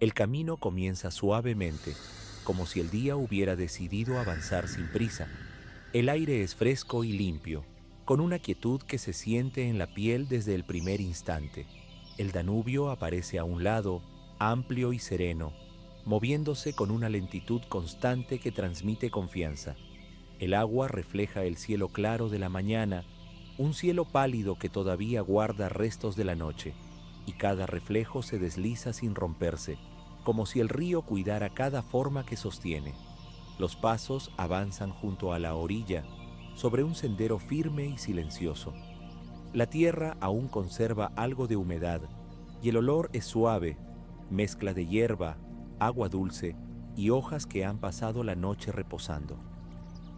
El camino comienza suavemente, como si el día hubiera decidido avanzar sin prisa. El aire es fresco y limpio, con una quietud que se siente en la piel desde el primer instante. El Danubio aparece a un lado, amplio y sereno, moviéndose con una lentitud constante que transmite confianza. El agua refleja el cielo claro de la mañana, un cielo pálido que todavía guarda restos de la noche, y cada reflejo se desliza sin romperse, como si el río cuidara cada forma que sostiene. Los pasos avanzan junto a la orilla, sobre un sendero firme y silencioso. La tierra aún conserva algo de humedad, y el olor es suave, mezcla de hierba, agua dulce y hojas que han pasado la noche reposando.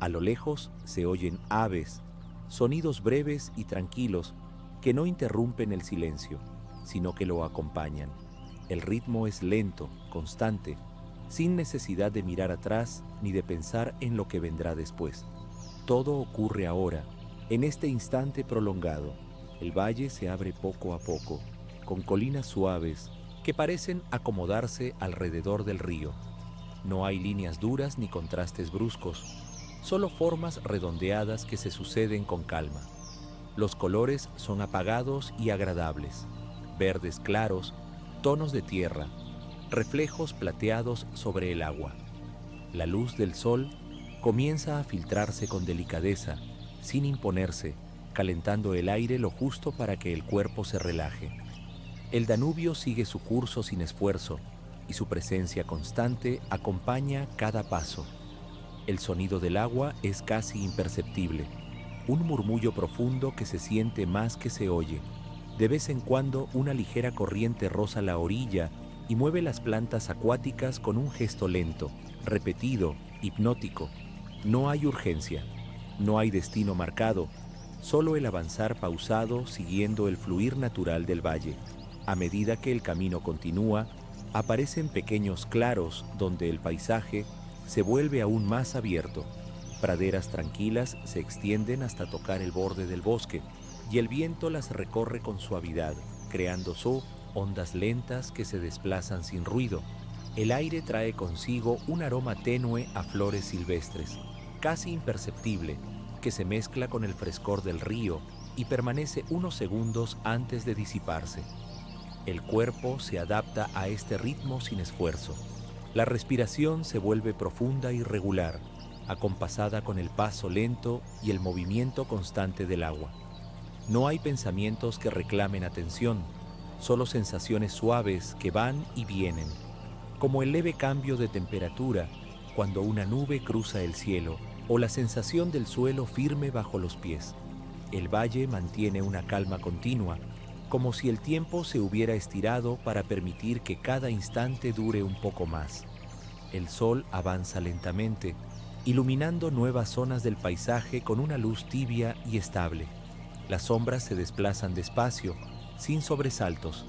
A lo lejos se oyen aves, sonidos breves y tranquilos que no interrumpen el silencio, sino que lo acompañan. El ritmo es lento, constante, sin necesidad de mirar atrás ni de pensar en lo que vendrá después. Todo ocurre ahora, en este instante prolongado. El valle se abre poco a poco, con colinas suaves que parecen acomodarse alrededor del río. No hay líneas duras ni contrastes bruscos, solo formas redondeadas que se suceden con calma. Los colores son apagados y agradables, verdes claros, tonos de tierra, reflejos plateados sobre el agua. La luz del sol comienza a filtrarse con delicadeza, sin imponerse, calentando el aire lo justo para que el cuerpo se relaje. El Danubio sigue su curso sin esfuerzo, y su presencia constante acompaña cada paso. El sonido del agua es casi imperceptible, un murmullo profundo que se siente más que se oye. De vez en cuando una ligera corriente roza la orilla y mueve las plantas acuáticas con un gesto lento, repetido, hipnótico. No hay urgencia, no hay destino marcado, solo el avanzar pausado siguiendo el fluir natural del valle. A medida que el camino continúa, aparecen pequeños claros donde el paisaje se vuelve aún más abierto. Praderas tranquilas se extienden hasta tocar el borde del bosque, y el viento las recorre con suavidad, creando ondas lentas que se desplazan sin ruido. El aire trae consigo un aroma tenue a flores silvestres, casi imperceptible, que se mezcla con el frescor del río y permanece unos segundos antes de disiparse. El cuerpo se adapta a este ritmo sin esfuerzo. La respiración se vuelve profunda y regular, acompasada con el paso lento y el movimiento constante del agua. No hay pensamientos que reclamen atención, solo sensaciones suaves que van y vienen, como el leve cambio de temperatura cuando una nube cruza el cielo o la sensación del suelo firme bajo los pies. El valle mantiene una calma continua, como si el tiempo se hubiera estirado para permitir que cada instante dure un poco más. El sol avanza lentamente, iluminando nuevas zonas del paisaje con una luz tibia y estable. Las sombras se desplazan despacio, sin sobresaltos,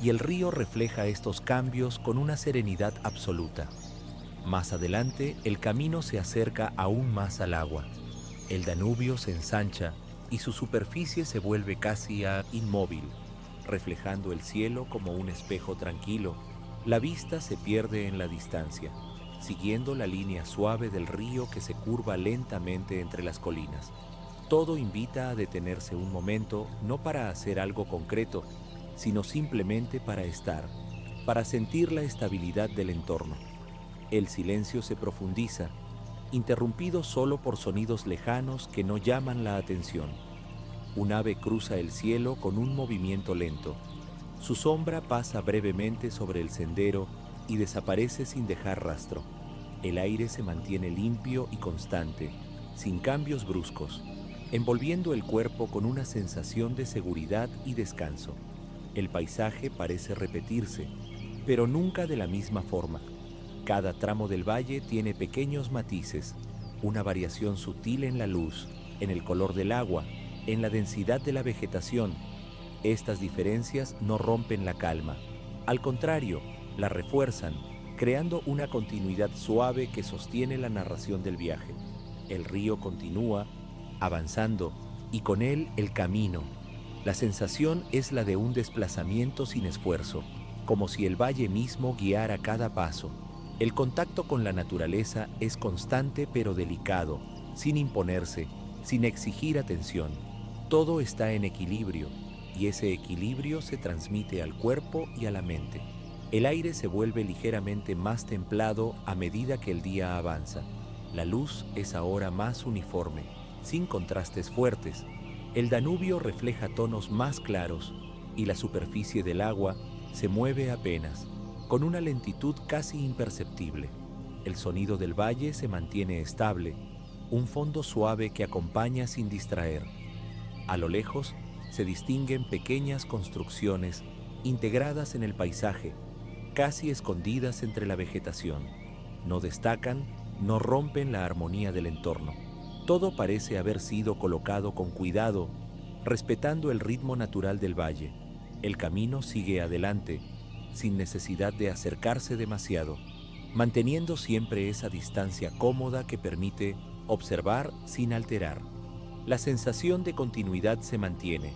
y el río refleja estos cambios con una serenidad absoluta. Más adelante, el camino se acerca aún más al agua. El Danubio se ensancha y su superficie se vuelve casi inmóvil, reflejando el cielo como un espejo tranquilo. La vista se pierde en la distancia, siguiendo la línea suave del río que se curva lentamente entre las colinas. Todo invita a detenerse un momento, no para hacer algo concreto, sino simplemente para estar, para sentir la estabilidad del entorno. El silencio se profundiza, interrumpido solo por sonidos lejanos que no llaman la atención. Un ave cruza el cielo con un movimiento lento. Su sombra pasa brevemente sobre el sendero y desaparece sin dejar rastro. El aire se mantiene limpio y constante, sin cambios bruscos, envolviendo el cuerpo con una sensación de seguridad y descanso. El paisaje parece repetirse, pero nunca de la misma forma. Cada tramo del valle tiene pequeños matices, una variación sutil en la luz, en el color del agua, en la densidad de la vegetación. Estas diferencias no rompen la calma, al contrario, la refuerzan, creando una continuidad suave que sostiene la narración del viaje. El río continúa, avanzando, y con él el camino. La sensación es la de un desplazamiento sin esfuerzo, como si el valle mismo guiara cada paso. El contacto con la naturaleza es constante pero delicado, sin imponerse, sin exigir atención. Todo está en equilibrio, y ese equilibrio se transmite al cuerpo y a la mente. El aire se vuelve ligeramente más templado a medida que el día avanza. La luz es ahora más uniforme, sin contrastes fuertes. El Danubio refleja tonos más claros y la superficie del agua se mueve apenas, con una lentitud casi imperceptible. El sonido del valle se mantiene estable, un fondo suave que acompaña sin distraer. A lo lejos se distinguen pequeñas construcciones integradas en el paisaje, casi escondidas entre la vegetación. No destacan, no rompen la armonía del entorno. Todo parece haber sido colocado con cuidado, respetando el ritmo natural del valle. El camino sigue adelante, sin necesidad de acercarse demasiado, manteniendo siempre esa distancia cómoda que permite observar sin alterar. La sensación de continuidad se mantiene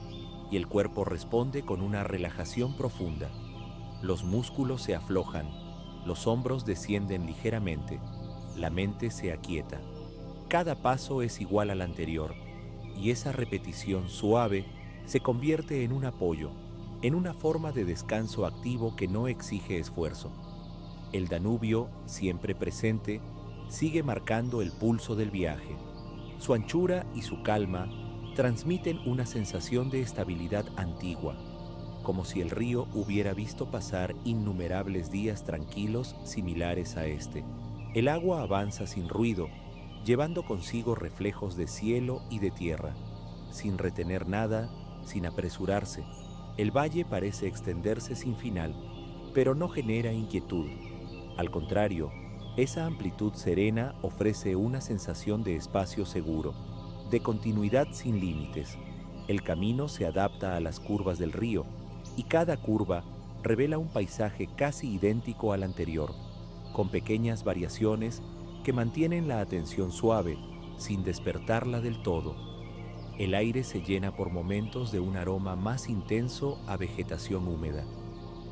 y el cuerpo responde con una relajación profunda. Los músculos se aflojan, los hombros descienden ligeramente, la mente se aquieta. Cada paso es igual al anterior y esa repetición suave se convierte en un apoyo, en una forma de descanso activo que no exige esfuerzo. El Danubio, siempre presente, sigue marcando el pulso del viaje. Su anchura y su calma transmiten una sensación de estabilidad antigua, como si el río hubiera visto pasar innumerables días tranquilos similares a este. El agua avanza sin ruido, llevando consigo reflejos de cielo y de tierra, sin retener nada, sin apresurarse. El valle parece extenderse sin final, pero no genera inquietud. Al contrario, esa amplitud serena ofrece una sensación de espacio seguro, de continuidad sin límites. El camino se adapta a las curvas del río, y cada curva revela un paisaje casi idéntico al anterior, con pequeñas variaciones que mantienen la atención suave, sin despertarla del todo. El aire se llena por momentos de un aroma más intenso a vegetación húmeda,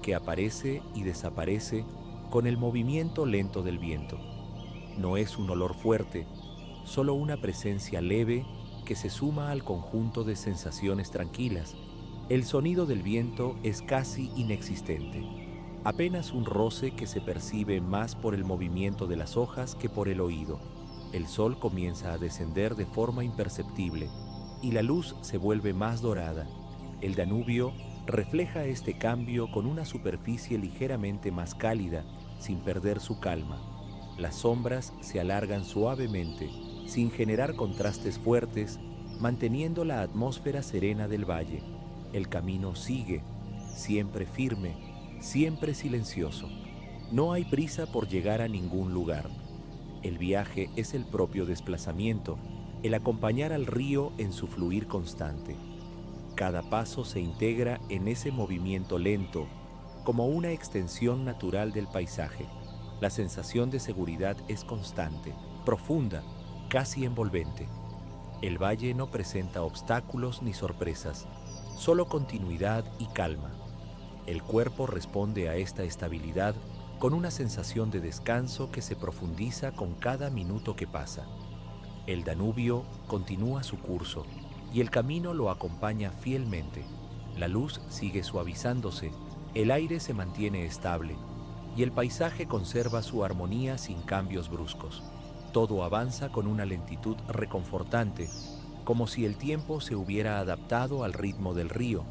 que aparece y desaparece con el movimiento lento del viento. No es un olor fuerte, solo una presencia leve que se suma al conjunto de sensaciones tranquilas. El sonido del viento es casi inexistente, apenas un roce que se percibe más por el movimiento de las hojas que por el oído. El sol comienza a descender de forma imperceptible y la luz se vuelve más dorada. El Danubio refleja este cambio con una superficie ligeramente más cálida, sin perder su calma. Las sombras se alargan suavemente, sin generar contrastes fuertes, manteniendo la atmósfera serena del valle. El camino sigue, siempre firme, siempre silencioso. No hay prisa por llegar a ningún lugar. El viaje es el propio desplazamiento, el acompañar al río en su fluir constante. Cada paso se integra en ese movimiento lento, como una extensión natural del paisaje. La sensación de seguridad es constante, profunda, casi envolvente. El valle no presenta obstáculos ni sorpresas, solo continuidad y calma. El cuerpo responde a esta estabilidad con una sensación de descanso que se profundiza con cada minuto que pasa. El Danubio continúa su curso y el camino lo acompaña fielmente. La luz sigue suavizándose, el aire se mantiene estable y el paisaje conserva su armonía sin cambios bruscos. Todo avanza con una lentitud reconfortante, como si el tiempo se hubiera adaptado al ritmo del río.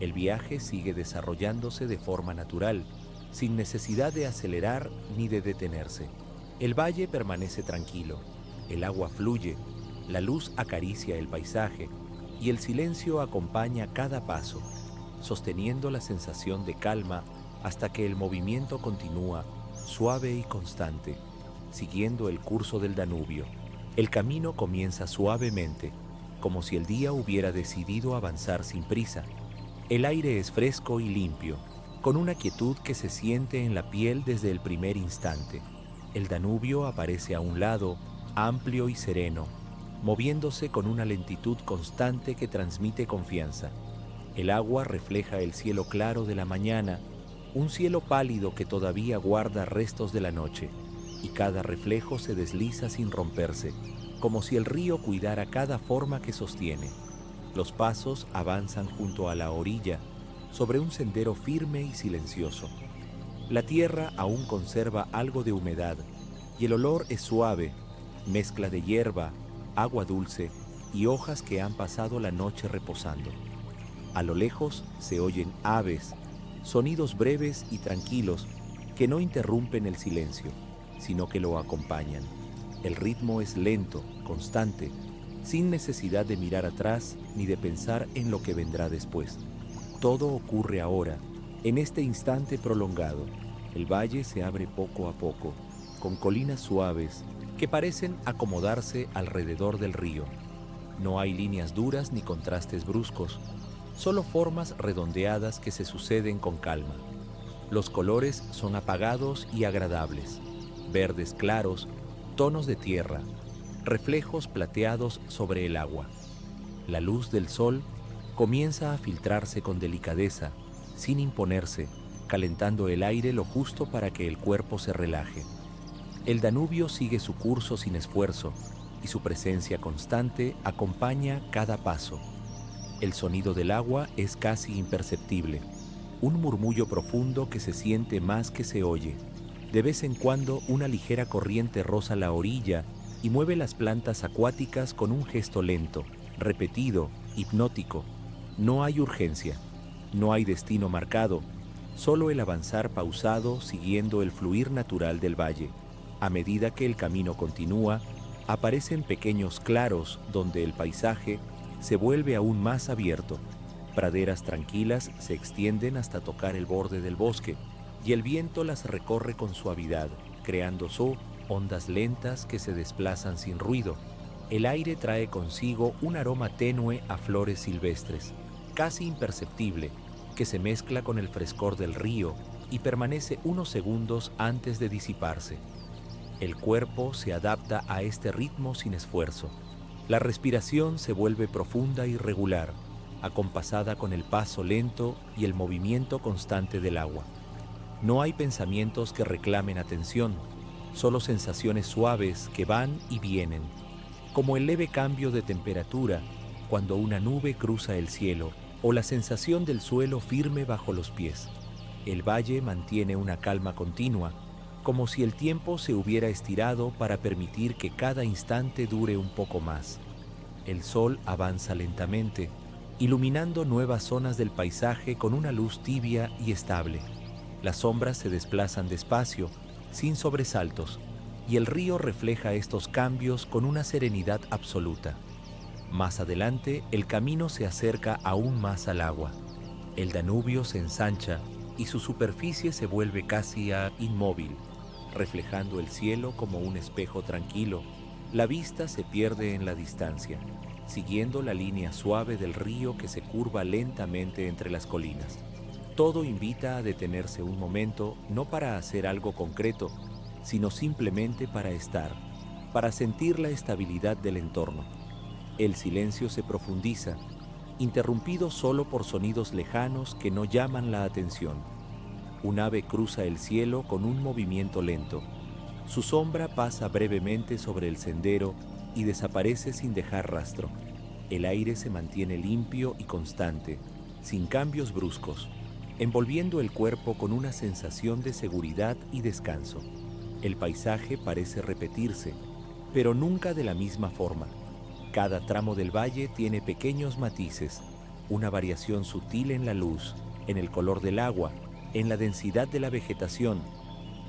El viaje sigue desarrollándose de forma natural, sin necesidad de acelerar ni de detenerse. El valle permanece tranquilo, el agua fluye, la luz acaricia el paisaje y el silencio acompaña cada paso, sosteniendo la sensación de calma hasta que el movimiento continúa, suave y constante, siguiendo el curso del Danubio. El camino comienza suavemente, como si el día hubiera decidido avanzar sin prisa. El aire es fresco y limpio, con una quietud que se siente en la piel desde el primer instante. El Danubio aparece a un lado, amplio y sereno, moviéndose con una lentitud constante que transmite confianza. El agua refleja el cielo claro de la mañana, un cielo pálido que todavía guarda restos de la noche, y cada reflejo se desliza sin romperse, como si el río cuidara cada forma que sostiene. Los pasos avanzan junto a la orilla, sobre un sendero firme y silencioso. La tierra aún conserva algo de humedad, y el olor es suave, mezcla de hierba, agua dulce y hojas que han pasado la noche reposando. A lo lejos se oyen aves, sonidos breves y tranquilos que no interrumpen el silencio, sino que lo acompañan. El ritmo es lento, constante, sin necesidad de mirar atrás ni de pensar en lo que vendrá después. Todo ocurre ahora, en este instante prolongado. El valle se abre poco a poco, con colinas suaves que parecen acomodarse alrededor del río. No hay líneas duras ni contrastes bruscos, solo formas redondeadas que se suceden con calma. Los colores son apagados y agradables, verdes claros, tonos de tierra, reflejos plateados sobre el agua. La luz del sol comienza a filtrarse con delicadeza, sin imponerse, calentando el aire lo justo para que el cuerpo se relaje. El Danubio sigue su curso sin esfuerzo, y su presencia constante acompaña cada paso. El sonido del agua es casi imperceptible, un murmullo profundo que se siente más que se oye. De vez en cuando una ligera corriente roza la orilla y mueve las plantas acuáticas con un gesto lento, repetido, hipnótico. No hay urgencia, no hay destino marcado, solo el avanzar pausado siguiendo el fluir natural del valle. A medida que el camino continúa, aparecen pequeños claros donde el paisaje se vuelve aún más abierto. Praderas tranquilas se extienden hasta tocar el borde del bosque, y el viento las recorre con suavidad, creando ondas lentas que se desplazan sin ruido. El aire trae consigo un aroma tenue a flores silvestres, casi imperceptible, que se mezcla con el frescor del río y permanece unos segundos antes de disiparse. El cuerpo se adapta a este ritmo sin esfuerzo. La respiración se vuelve profunda y regular, acompasada con el paso lento y el movimiento constante del agua. No hay pensamientos que reclamen atención, solo sensaciones suaves que van y vienen, como el leve cambio de temperatura cuando una nube cruza el cielo o la sensación del suelo firme bajo los pies. El valle mantiene una calma continua, como si el tiempo se hubiera estirado para permitir que cada instante dure un poco más. El sol avanza lentamente, iluminando nuevas zonas del paisaje con una luz tibia y estable. Las sombras se desplazan despacio, sin sobresaltos, y el río refleja estos cambios con una serenidad absoluta. Más adelante, el camino se acerca aún más al agua. El Danubio se ensancha y su superficie se vuelve casi inmóvil, reflejando el cielo como un espejo tranquilo. La vista se pierde en la distancia, siguiendo la línea suave del río que se curva lentamente entre las colinas. Todo invita a detenerse un momento, no para hacer algo concreto, sino simplemente para estar, para sentir la estabilidad del entorno. El silencio se profundiza, interrumpido solo por sonidos lejanos que no llaman la atención. Un ave cruza el cielo con un movimiento lento. Su sombra pasa brevemente sobre el sendero y desaparece sin dejar rastro. El aire se mantiene limpio y constante, sin cambios bruscos, envolviendo el cuerpo con una sensación de seguridad y descanso. El paisaje parece repetirse, pero nunca de la misma forma. Cada tramo del valle tiene pequeños matices, una variación sutil en la luz, en el color del agua, en la densidad de la vegetación.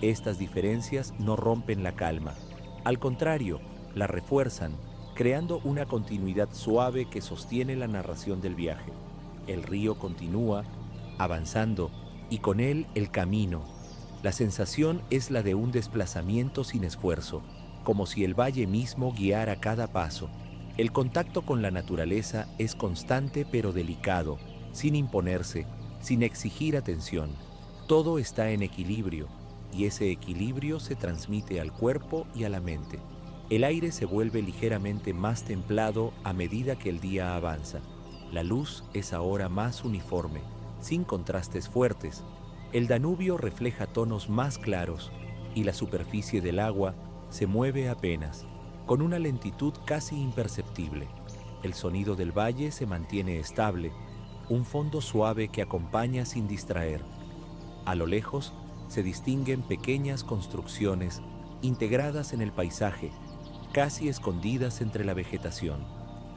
Estas diferencias no rompen la calma, al contrario, la refuerzan, creando una continuidad suave que sostiene la narración del viaje. El río continúa, avanzando, y con él el camino. La sensación es la de un desplazamiento sin esfuerzo, como si el valle mismo guiara cada paso. El contacto con la naturaleza es constante pero delicado, sin imponerse, sin exigir atención. Todo está en equilibrio, y ese equilibrio se transmite al cuerpo y a la mente. El aire se vuelve ligeramente más templado a medida que el día avanza. La luz es ahora más uniforme, sin contrastes fuertes, El Danubio refleja tonos más claros y la superficie del agua se mueve apenas, con una lentitud casi imperceptible. El sonido del valle se mantiene estable, un fondo suave que acompaña sin distraer. A lo lejos se distinguen pequeñas construcciones integradas en el paisaje, casi escondidas entre la vegetación.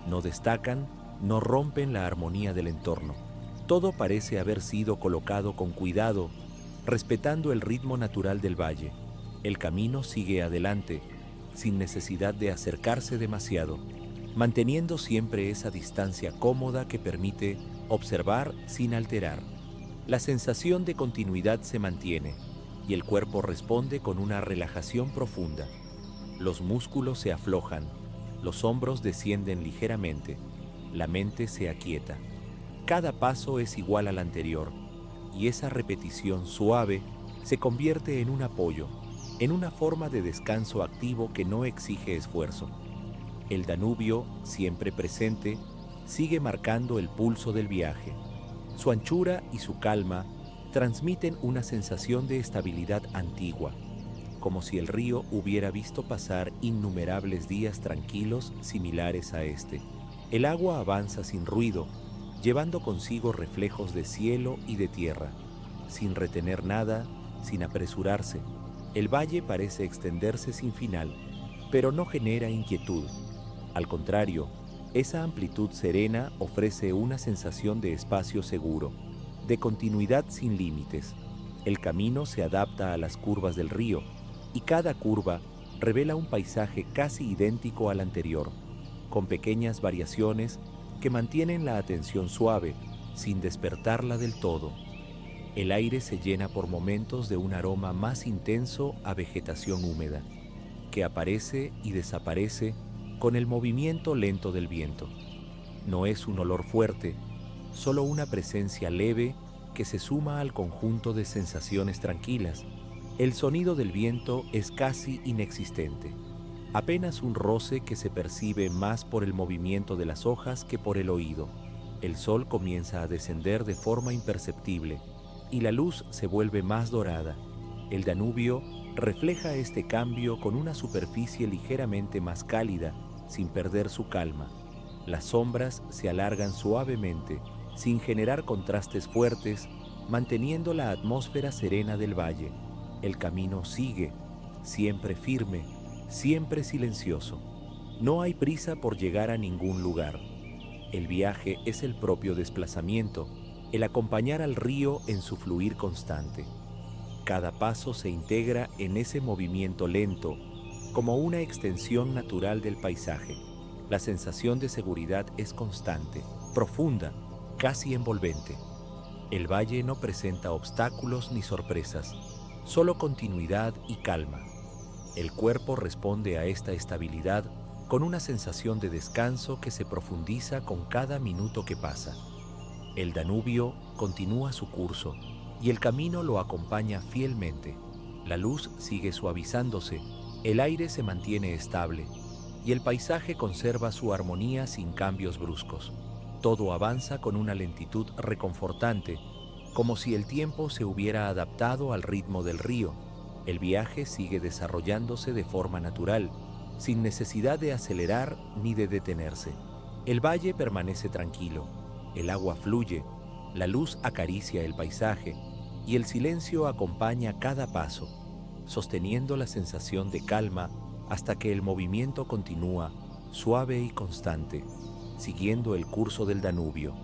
No destacan, no rompen la armonía del entorno. Todo parece haber sido colocado con cuidado, respetando el ritmo natural del valle. El camino sigue adelante, sin necesidad de acercarse demasiado, manteniendo siempre esa distancia cómoda que permite observar sin alterar. La sensación de continuidad se mantiene y el cuerpo responde con una relajación profunda. Los músculos se aflojan, los hombros descienden ligeramente, la mente se aquieta. Cada paso es igual al anterior y esa repetición suave se convierte en un apoyo, en una forma de descanso activo que no exige esfuerzo. El Danubio, siempre presente, sigue marcando el pulso del viaje. Su anchura y su calma transmiten una sensación de estabilidad antigua, como si el río hubiera visto pasar innumerables días tranquilos similares a este. El agua avanza sin ruido, llevando consigo reflejos de cielo y de tierra, sin retener nada, sin apresurarse. El valle parece extenderse sin final, pero no genera inquietud. Al contrario, esa amplitud serena ofrece una sensación de espacio seguro, de continuidad sin límites. El camino se adapta a las curvas del río, y cada curva revela un paisaje casi idéntico al anterior, con pequeñas variaciones que mantienen la atención suave, sin despertarla del todo. El aire se llena por momentos de un aroma más intenso a vegetación húmeda, que aparece y desaparece con el movimiento lento del viento. No es un olor fuerte, solo una presencia leve que se suma al conjunto de sensaciones tranquilas. El sonido del viento es casi inexistente, apenas un roce que se percibe más por el movimiento de las hojas que por el oído. El sol comienza a descender de forma imperceptible y la luz se vuelve más dorada. El Danubio refleja este cambio con una superficie ligeramente más cálida, sin perder su calma. Las sombras se alargan suavemente, sin generar contrastes fuertes, manteniendo la atmósfera serena del valle. El camino sigue, siempre firme, siempre silencioso. No hay prisa por llegar a ningún lugar. El viaje es el propio desplazamiento, el acompañar al río en su fluir constante. Cada paso se integra en ese movimiento lento, como una extensión natural del paisaje. La sensación de seguridad es constante, profunda, casi envolvente. El valle no presenta obstáculos ni sorpresas, solo continuidad y calma. El cuerpo responde a esta estabilidad con una sensación de descanso que se profundiza con cada minuto que pasa. El Danubio continúa su curso y el camino lo acompaña fielmente. La luz sigue suavizándose, el aire se mantiene estable y el paisaje conserva su armonía sin cambios bruscos. Todo avanza con una lentitud reconfortante, como si el tiempo se hubiera adaptado al ritmo del río. El viaje sigue desarrollándose de forma natural, sin necesidad de acelerar ni de detenerse. El valle permanece tranquilo, el agua fluye, la luz acaricia el paisaje y el silencio acompaña cada paso, sosteniendo la sensación de calma hasta que el movimiento continúa, suave y constante, siguiendo el curso del Danubio.